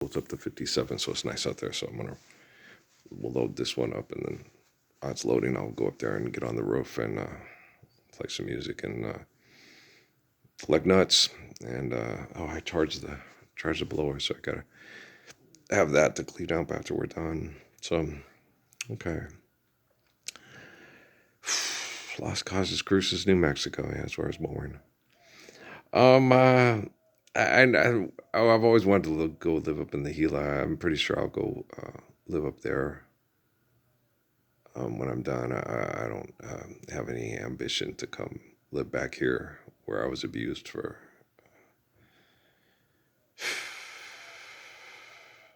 It's up to 57, so it's nice out there. So we'll load this one up, and then while it's loading, I'll go up there and get on the roof and play some music and collect nuts. And I charged the blower, so I gotta have that to clean up after we're done. So okay. Las Casas Cruces, New Mexico. Yeah, that's where I was born. I've always wanted to go live up in the Gila. I'm pretty sure I'll go live up there when I'm done. I don't have any ambition to come live back here where I was abused for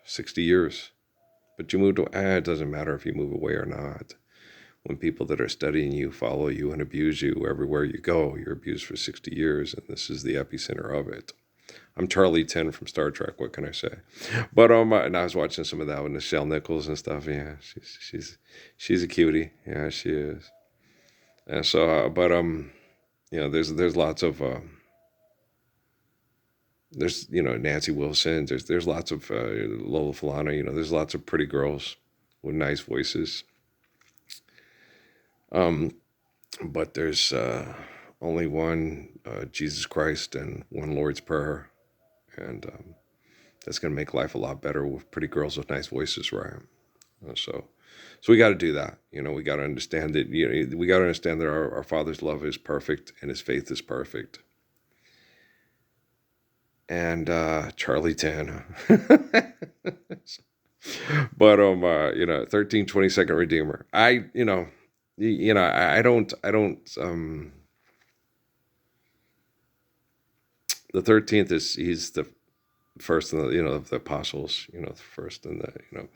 60 years. But you move to, it doesn't matter if you move away or not. When people that are studying you follow you and abuse you everywhere you go, you're abused for 60 years, and this is the epicenter of it. I'm Charlie 10 from Star Trek. What can I say? But and I was watching some of that with Nichelle Nichols and stuff. Yeah, she's a cutie. Yeah, she is. And so, there's lots of there's Nancy Wilson. There's lots of Lola Falana. There's lots of pretty girls with nice voices. But there's only one Jesus Christ and one Lord's Prayer, and that's going to make life a lot better with pretty girls with nice voices, right? So we got to do that. We got to understand that. We got to understand that our Father's love is perfect and His faith is perfect. And Charlie 10. But 1322nd Redeemer. I don't the 13th he's the first of the apostles, the first and the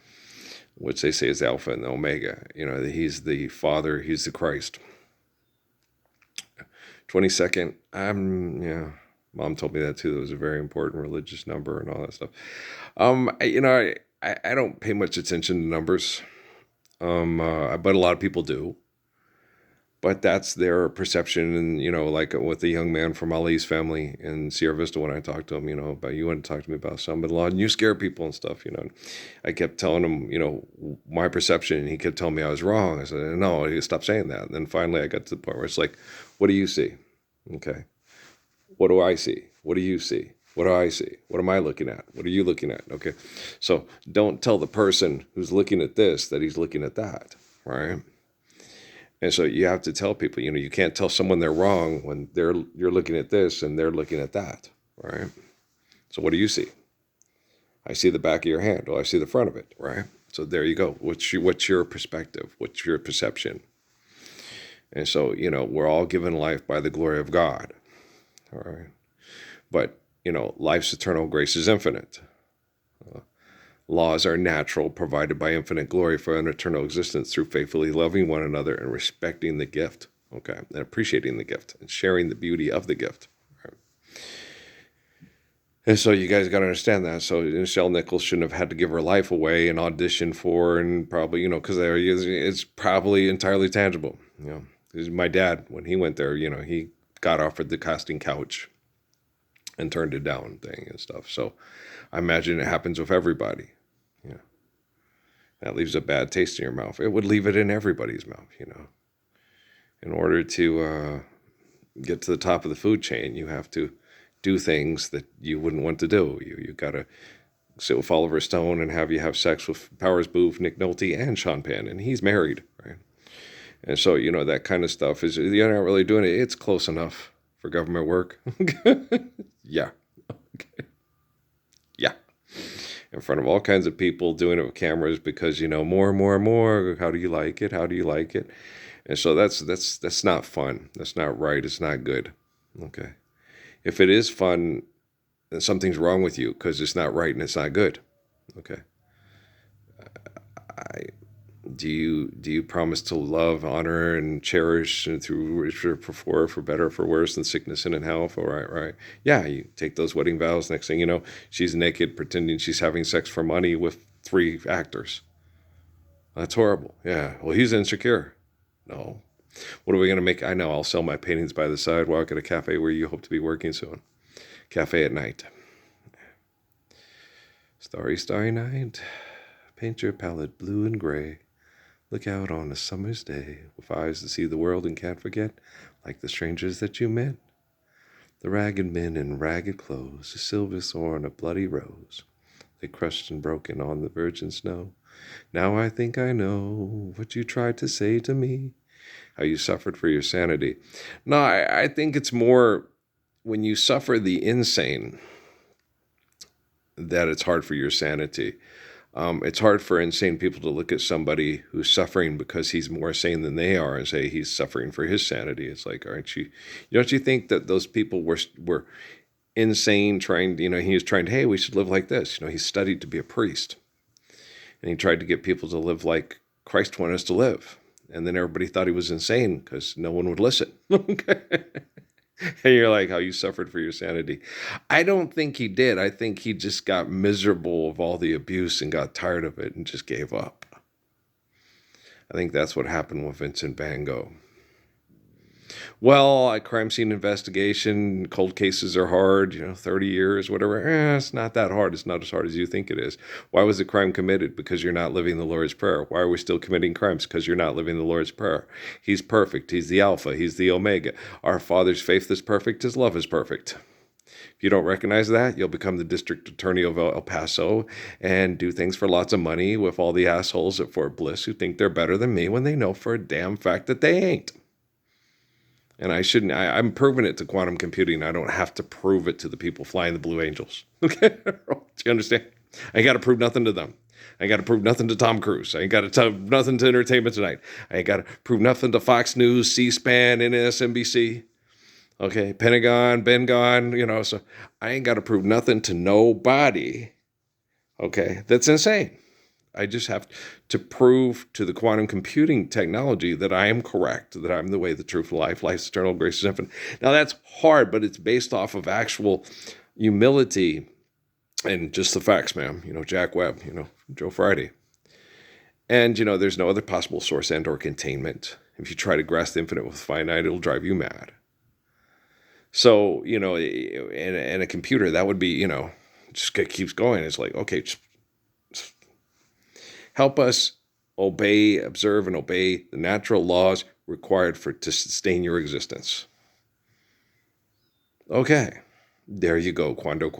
which they say is Alpha and the Omega. He's the Father, he's the Christ. 22nd, Mom told me that too. That was a very important religious number and all that stuff. I don't pay much attention to numbers, but a lot of people do. But that's their perception, and like with the young man from Ali's family in Sierra Vista, when I talked to him, about you want to talk to me about son-in-law, and you scare people and stuff, I kept telling him, my perception, and he kept telling me I was wrong. I said, no, he stopped saying that. And then finally, I got to the point where it's like, what do you see? Okay, what do I see? What do you see? What do I see? What am I looking at? What are you looking at? Okay, so don't tell the person who's looking at this that he's looking at that, right? And so you have to tell people, you can't tell someone they're wrong when you're looking at this and they're looking at that, right? So what do you see? I see the back of your hand. Oh, I see the front of it, right? So there you go. What's your perspective? What's your perception? And so, we're all given life by the glory of God, all right? But, life's eternal grace is infinite. Laws are natural, provided by infinite glory for an eternal existence through faithfully loving one another and respecting the gift, okay, and appreciating the gift and sharing the beauty of the gift. Right? And so you guys got to understand that. So Nichelle Nichols shouldn't have had to give her life away and audition for, and probably, because it's probably entirely tangible. My dad, when he went there, he got offered the casting couch and turned it down thing and stuff. So I imagine it happens with everybody. That leaves a bad taste in your mouth. It would leave it in everybody's mouth, In order to get to the top of the food chain, you have to do things that you wouldn't want to do. You got to sit with Oliver Stone and have sex with Powers Booth, Nick Nolte, and Sean Penn, and he's married, right? And so, that kind of stuff is, you're not really doing it. It's close enough for government work. Yeah. Okay. Yeah. In front of all kinds of people doing it with cameras because, more and more and more. How do you like it? How do you like it? And so that's not fun. That's not right. It's not good. Okay. If it is fun, then something's wrong with you because it's not right and it's not good. Okay. Do you promise to love, honor, and cherish and through for better, for worse, than sickness and in health? All right. Yeah, you take those wedding vows. Next thing you know, she's naked, pretending she's having sex for money with 3 actors. That's horrible. Yeah. Well, he's insecure. No. What are we going to make? I know. I'll sell my paintings by the sidewalk at a cafe where you hope to be working soon. Cafe at night. Starry, starry night, paint your palette blue and gray. Look out on a summer's day, with eyes to see the world and can't forget, like the strangers that you met. The ragged men in ragged clothes, a silver thorn, a bloody rose. They crushed and broken on the virgin snow. Now I think I know what you tried to say to me, how you suffered for your sanity. No, I think it's more when you suffer the insane that it's hard for your sanity. It's hard for insane people to look at somebody who's suffering because he's more sane than they are and say he's suffering for his sanity. It's like, aren't you? Don't you think that those people were insane, trying? He was trying to, hey, we should live like this. He studied to be a priest, and he tried to get people to live like Christ wanted us to live. And then everybody thought he was insane because no one would listen. Okay. And you're like, how you suffered for your sanity. I don't think he did. I think he just got miserable of all the abuse and got tired of it and just gave up. I think that's what happened with Vincent Van Gogh. Well, a crime scene investigation, cold cases are hard, 30 years, whatever. It's not that hard. It's not as hard as you think it is. Why was the crime committed? Because you're not living the Lord's Prayer. Why are we still committing crimes? Because you're not living the Lord's Prayer. He's perfect. He's the Alpha. He's the Omega. Our Father's faith is perfect. His love is perfect. If you don't recognize that, you'll become the district attorney of El Paso and do things for lots of money with all the assholes at Fort Bliss who think they're better than me when they know for a damn fact that they ain't. And I'm proving it to quantum computing. I don't have to prove it to the people flying the Blue Angels. Okay? Do you understand? I ain't got to prove nothing to them. I ain't got to prove nothing to Tom Cruise. I ain't got to tell nothing to Entertainment Tonight. I ain't got to prove nothing to Fox News, C-SPAN, NSNBC. Okay? Pentagon, Ben-Gon, so I ain't got to prove nothing to nobody. Okay? That's insane. I just have to prove to the quantum computing technology that I am correct, that I'm the way, the truth, life, life's eternal, grace is infinite. Now that's hard, but it's based off of actual humility and just the facts, man. Jack Webb, Joe Friday. And, there's no other possible source and or containment. If you try to grasp the infinite with finite, it'll drive you mad. So, in a computer, that would be, just keeps going. It's like, okay, help us observe and obey the natural laws required to sustain your existence. Okay, there you go, quando.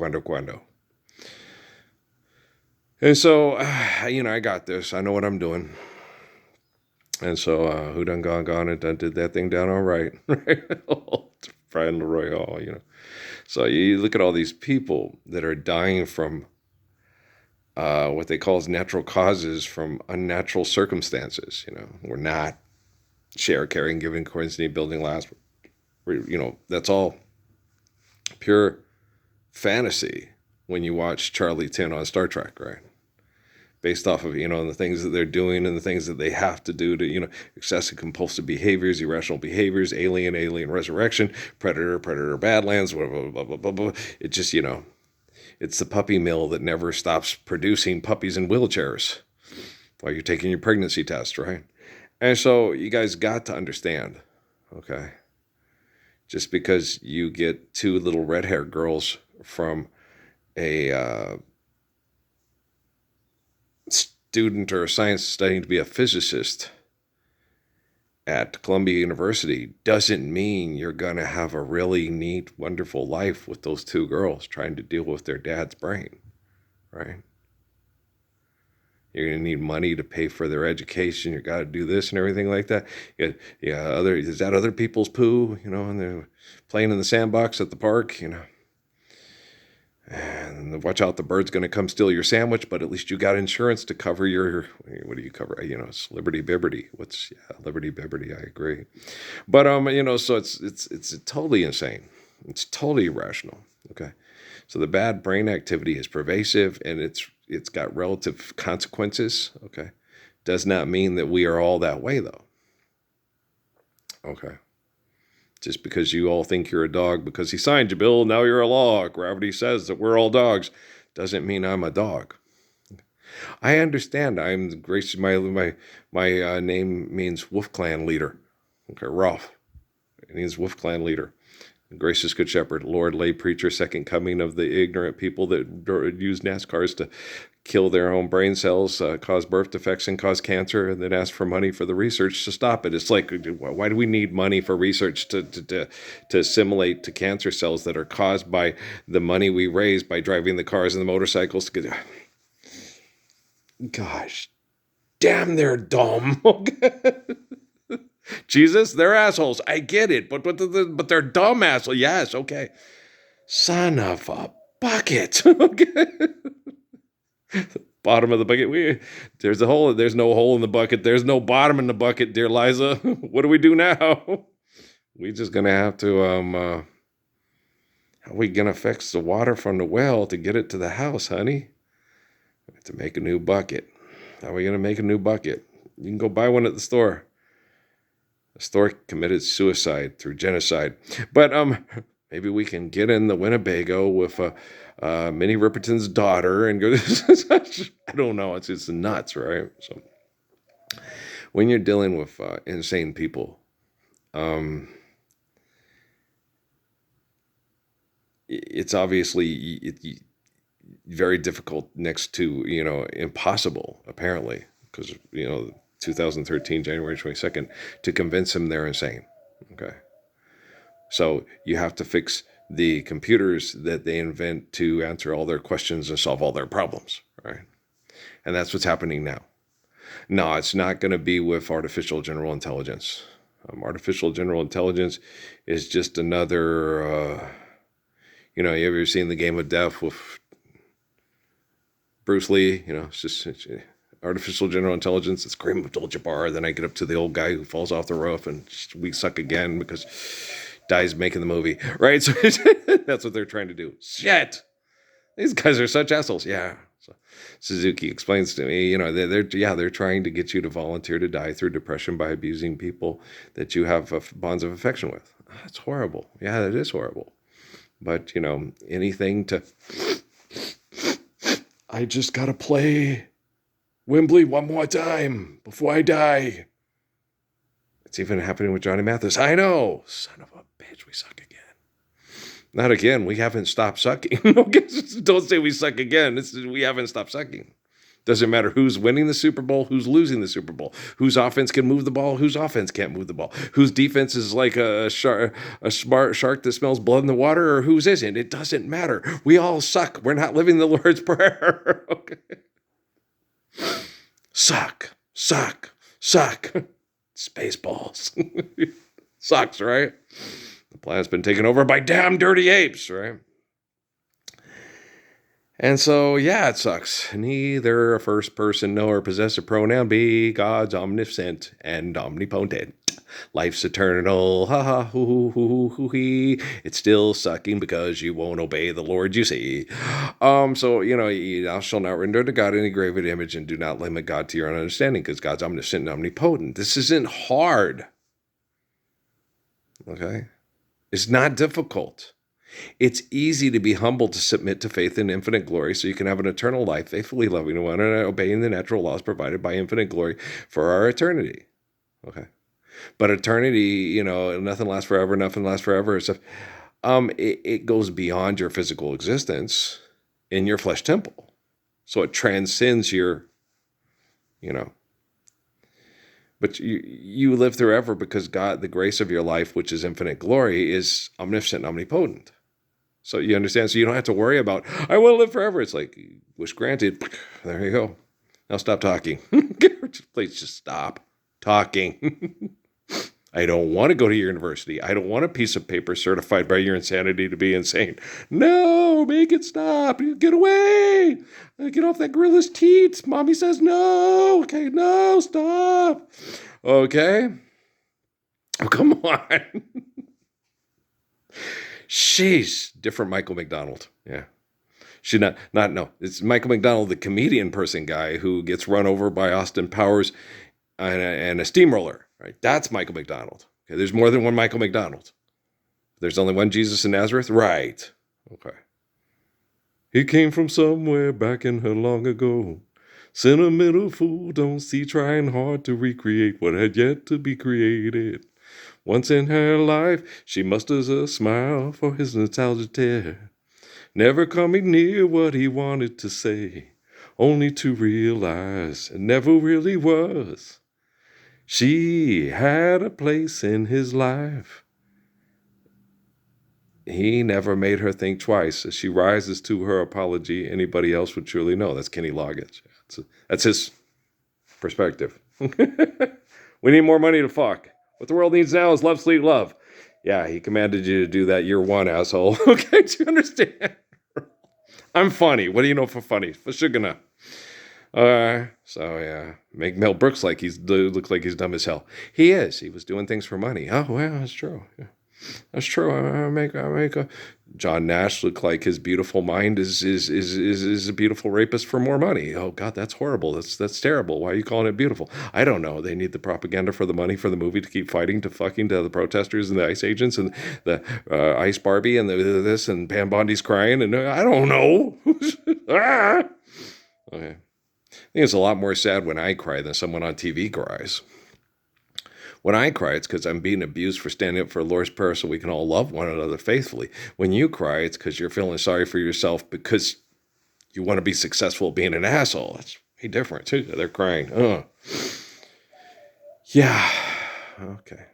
And so, I got this. I know what I'm doing. And so, who done gone and done did that thing down all right. Brian Leroy Hall, So you look at all these people that are dying from what they call as natural causes from unnatural circumstances. We're not carrying, giving, coincidentally building last. That's all pure fantasy when you watch Charlie Tin on Star Trek, right? Based off of, the things that they're doing and the things that they have to do to, excessive compulsive behaviors, irrational behaviors, alien resurrection, predator, badlands, blah, blah, blah, blah, blah. It just, it's the puppy mill that never stops producing puppies in wheelchairs while you're taking your pregnancy test, right? And so you guys got to understand, okay? Just because you get two little red-haired girls from a student or a science studying to be a physicist at Columbia University doesn't mean you're going to have a really neat, wonderful life with those two girls trying to deal with their dad's brain, right? You're going to need money to pay for their education. You got to do this and everything like that. Is that other people's poo, and they're playing in the sandbox at the park, And watch out, the bird's going to come steal your sandwich, but at least you got insurance to cover what do you cover? It's Liberty Bibberty. Liberty Bibberty, I agree. But, so it's totally insane. It's totally irrational, okay? So the bad brain activity is pervasive, and it's got relative consequences, okay? Does not mean that we are all that way, though, okay? Just because you all think you're a dog because he signed you, Bill, now you're a law. Gravity says that we're all dogs. Doesn't mean I'm a dog. I understand. I'm Grace. My name means Wolf Clan leader. Okay, Ralph. It means Wolf Clan leader. Gracious Good Shepherd, Lord, lay preacher, second coming of the ignorant people that use NASCARs to kill their own brain cells, cause birth defects, and cause cancer, and then ask for money for the research to stop it. It's like, why do we need money for research to assimilate to cancer cells that are caused by the money we raise by driving the cars and the motorcycles to get... Gosh, damn, they're dumb. Jesus, they're assholes. I get it, but they're dumb assholes. Yes, okay. Son of a bucket. Okay. Bottom of the bucket. There's a hole. There's no hole in the bucket. There's no bottom in the bucket, dear Liza. What do we do now? We just gonna have to how are we gonna fix the water from the well to get it to the house, honey? We have to make a new bucket. How are we gonna make a new bucket? You can go buy one at the store. The store committed suicide through genocide. But maybe we can get in the Winnebago with Minnie Riperton's daughter and go, I don't know, it's just nuts, right? So when you're dealing with insane people, it's obviously very difficult, next to, impossible, apparently, because, 2013, January 22nd, to convince them they're insane. Okay. So you have to fix the computers that they invent to answer all their questions and solve all their problems, right? And that's what's happening now. No, it's not going to be with artificial general intelligence. Artificial general intelligence is just another, you ever seen The Game of Death with Bruce Lee? It's just... artificial general intelligence. It's Kareem Abdul-Jabbar. Then I get up to the old guy who falls off the roof and we suck again because dies making the movie, right? So that's what they're trying to do. Shit, these guys are such assholes. Yeah. So Suzuki explains to me, they're trying to get you to volunteer to die through depression by abusing people that you have bonds of affection with. That's horrible. Yeah, that is horrible. But anything to... I just gotta play Wembley one more time before I die. It's even happening with Johnny Mathis. I know. Son of a bitch, we suck again. Not again. We haven't stopped sucking. Don't say we suck again. We haven't stopped sucking. Doesn't matter who's winning the Super Bowl, who's losing the Super Bowl, whose offense can move the ball, whose offense can't move the ball, whose defense is like a smart shark that smells blood in the water, or whose isn't. It doesn't matter. We all suck. We're not living the Lord's Prayer. Okay. Suck. Spaceballs. Sucks, right? The planet's been taken over by damn dirty apes, right? And so, yeah, it sucks. Neither a first person nor possessive pronoun be God's omniscient and omnipotent. Life's eternal, ha ha, hoo hoo hoo hoo hee. It's still sucking because you won't obey the Lord, you see. So, thou shalt not render to God any graven image, and do not limit God to your own understanding, because God's omniscient and omnipotent. This isn't hard. Okay? It's not difficult. It's easy to be humble, to submit to faith in infinite glory so you can have an eternal life, faithfully loving one and obeying the natural laws provided by infinite glory for our eternity. Okay. But eternity, nothing lasts forever, nothing lasts forever. So, it goes beyond your physical existence in your flesh temple. So it transcends your, but you live forever because God, the grace of your life, which is infinite glory, is omniscient and omnipotent. So you understand? So you don't have to worry about, I want to live forever. It's like, wish granted. There you go. Now stop talking. Please just stop talking. I don't want to go to your university. I don't want a piece of paper certified by your insanity to be insane. No, make it stop. Get away. Get off that gorilla's teats. Mommy says no. Okay, no, stop. Okay. Oh, come on. Sheesh. Different Michael McDonald. Yeah. No. It's Michael McDonald, the comedian person guy who gets run over by Austin Powers and a steamroller. Right, that's Michael McDonald. Okay, there's more than one Michael McDonald. There's only one Jesus in Nazareth? Right. Okay. He came from somewhere back in her long ago. Sentimental fool, don't see, trying hard to recreate what had yet to be created. Once in her life, she musters a smile for his nostalgia tear. Never coming near what he wanted to say, only to realize it never really was. She had a place in his life. He never made her think twice. As she rises to her apology, anybody else would truly know. That's Kenny Loggins. That's his perspective. We need more money to fuck. What the world needs now is love, sweet love. Yeah, he commanded you to do that year one, asshole. Okay, do you understand? I'm funny. What do you know for funny? For sure gonna. So yeah, make Mel Brooks look like he's dumb as hell. He is. He was doing things for money. Oh well, that's true. Yeah. That's true. I make a John Nash look like his beautiful mind is a beautiful rapist for more money. Oh God, that's horrible. That's terrible. Why are you calling it beautiful? I don't know. They need the propaganda for the money for the movie to keep fighting to fucking to the protesters and the ICE agents and the Ice Barbie and this and Pam Bondi's crying and I don't know. Ah! Okay. I think it's a lot more sad when I cry than someone on TV cries. When I cry, it's because I'm being abused for standing up for the Lord's Prayer so we can all love one another faithfully. When you cry, it's because you're feeling sorry for yourself because you want to be successful at being an asshole. That's way different, too. They're crying. Yeah. Okay.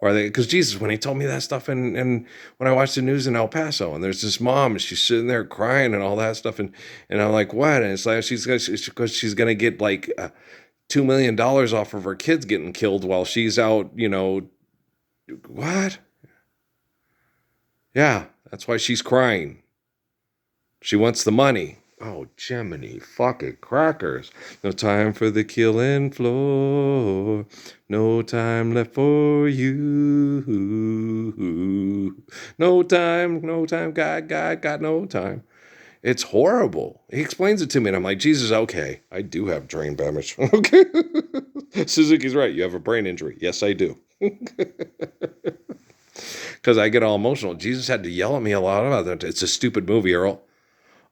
Or are they? Because Jesus, when he told me that stuff, and when I watched the news in El Paso, and there's this mom, and she's sitting there crying and all that stuff, and I'm like, what? And it's like she's gonna get like $2 million off of her kids getting killed while she's out, what? Yeah, that's why she's crying. She wants the money. Oh, Jiminy fucking crackers. No time for the killing floor. No time left for you. No time, God, got no time. It's horrible. He explains it to me, and I'm like, Jesus, okay, I do have brain damage. Okay. Suzuki's right. You have a brain injury. Yes, I do. Because I get all emotional. Jesus had to yell at me a lot about that. It's a stupid movie, Earl.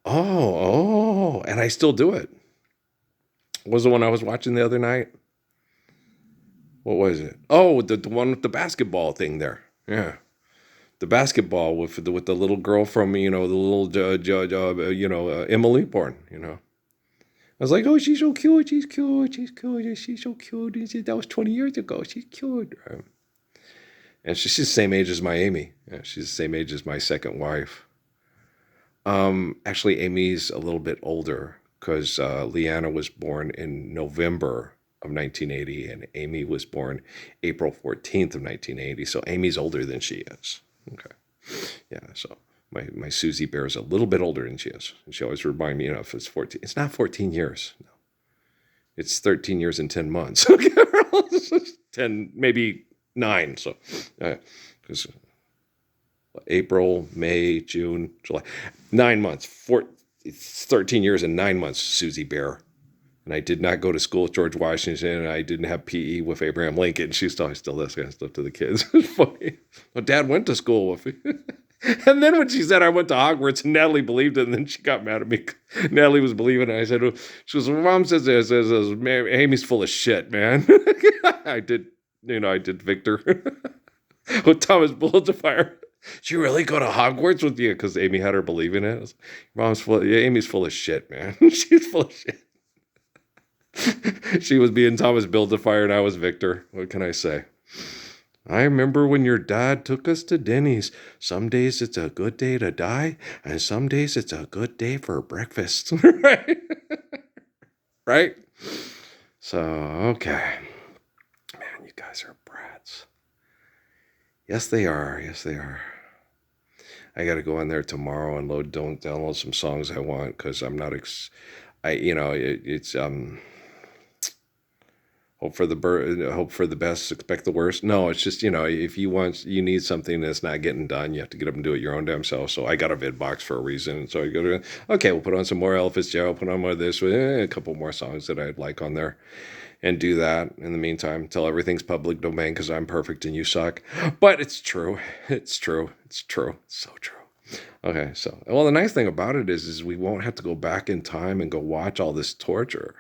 Oh, and I still do it. What was the one I was watching the other night? What was it? Oh, the one with the basketball thing there. Yeah. The basketball with the little girl from, the little, Emily born, I was like, oh, she's so cute. She's cute. She's cute. She's so cute. That was 20 years ago. She's cute. And she's the same age as my Amy. Yeah, she's the same age as my second wife. Actually, Amy's a little bit older because Leanna was born in November of 1980, and Amy was born April 14th of 1980. So Amy's older than she is. Okay. Yeah, so my Susie Bear is a little bit older than she is. And she always reminds me, if it's 14. It's not 14 years. No. It's 13 years and 10 months. Okay. 10, maybe 9. So, because April, May, June, July. 9 months. It's 13 years and 9 months, Susie Bear. And I did not go to school with George Washington, and I didn't have PE with Abraham Lincoln. She still does kind of stuff to the kids. It's funny. Well, Dad went to school with me. And then when she said I went to Hogwarts, Natalie believed it, and then she got mad at me. Natalie was believing it. I said, she goes, well, Mom says Amy's full of shit, man. I did Victor with Thomas Bullets-Fire. She really go to Hogwarts with you? Because Amy had her believing it. Amy's full of shit, man. She's full of shit. She was being Thomas Build-A-Fire and I was Victor. What can I say? I remember when your dad took us to Denny's. Some days it's a good day to die, and some days it's a good day for breakfast. Right? Right? So, okay. Man, you guys are brats. Yes, they are. Yes, they are. I got to go in there tomorrow and download some songs I want because I'm not... it's... Hope for the best, expect the worst. No, it's just, if you need something that's not getting done, you have to get up and do it your own damn self. So I got a VidBox for a reason. So I go to, okay, we'll put on some more Ella Fitzgerald, put on more of this, a couple more songs that I'd like on there and do that in the meantime until everything's public domain because I'm perfect and you suck. But it's true. It's true. It's true. It's so true. Okay, so, well, the nice thing about it is we won't have to go back in time and go watch all this torture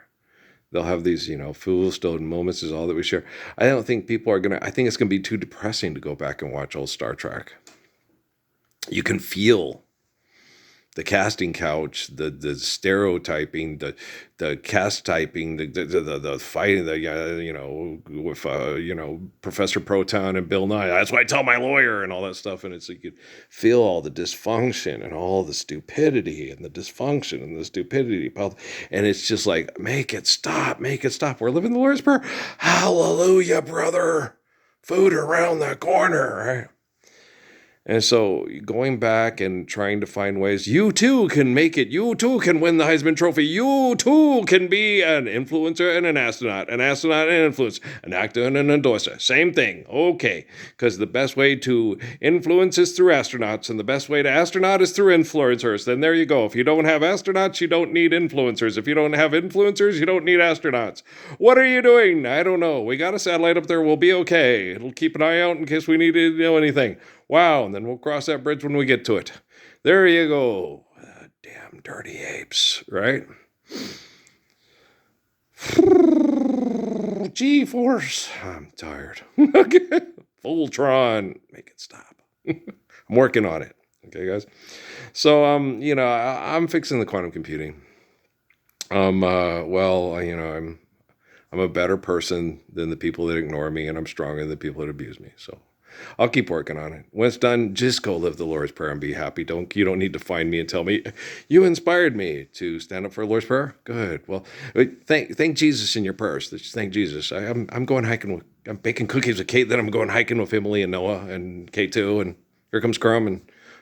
They'll have these, full stone moments is all that we share. I don't think people are going to, I think it's going to be too depressing to go back and watch old Star Trek. You can feel the casting couch, the stereotyping, the cast typing, the fighting, with Professor Proton and Bill Nye. That's what I tell my lawyer and all that stuff. And it's like you feel all the dysfunction and all the stupidity and the dysfunction and the stupidity, and it's just like make it stop, make it stop. We're living the Lord's Prayer. Hallelujah, brother. Food around the corner, right? And so going back and trying to find ways, you too can make it. You too can win the Heisman Trophy. You too can be an influencer and an astronaut and an influencer, an actor and an endorser. Same thing. Okay. Because the best way to influence is through astronauts, and the best way to astronaut is through influencers. Then there you go. If you don't have astronauts, you don't need influencers. If you don't have influencers, you don't need astronauts. What are you doing? I don't know. We got a satellite up there. We'll be okay. It'll keep an eye out in case we need to know anything. Wow, and then we'll cross that bridge when we get to it. There you go. Damn dirty apes, right? G-force. I'm tired. Voltron. Make it stop. I'm working on it. Okay, guys? So, I'm fixing the quantum computing. I'm a better person than the people that ignore me, and I'm stronger than the people that abuse me. So I'll keep working on it. When it's done, just go live the Lord's Prayer and be happy. You don't need to find me and tell me you inspired me to stand up for the Lord's Prayer. Good. Well, thank Jesus in your prayers. Just thank Jesus. I'm going hiking. I'm baking cookies with Kate. Then I'm going hiking with Emily and Noah and K2. And here comes Crumb. And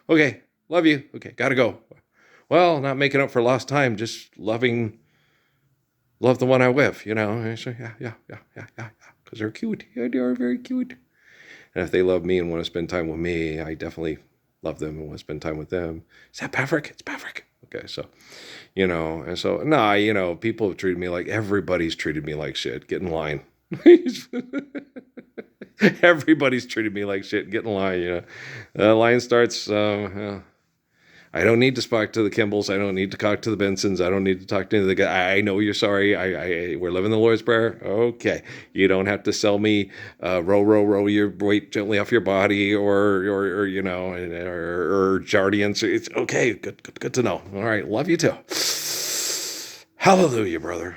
okay, love you. Okay, gotta go. Well, not making up for lost time. Just love the one I'm with. And so, yeah. Because they're cute. Yeah, they are very cute. And if they love me and want to spend time with me, I definitely love them and want to spend time with them. Is that Patrick? It's Patrick. Okay, so, and so, people have treated me like, everybody's treated me like shit. Get in line. Everybody's treated me like shit. Get in line, The line starts, I don't need to talk to the Kimballs. I don't need to talk to the Bensons. I don't need to talk to the guy. I know you're sorry. We're living the Lord's Prayer. Okay. You don't have to sell me row your weight gently off your body or Jardians. It's okay. Good to know. All right. Love you too. Hallelujah, brother.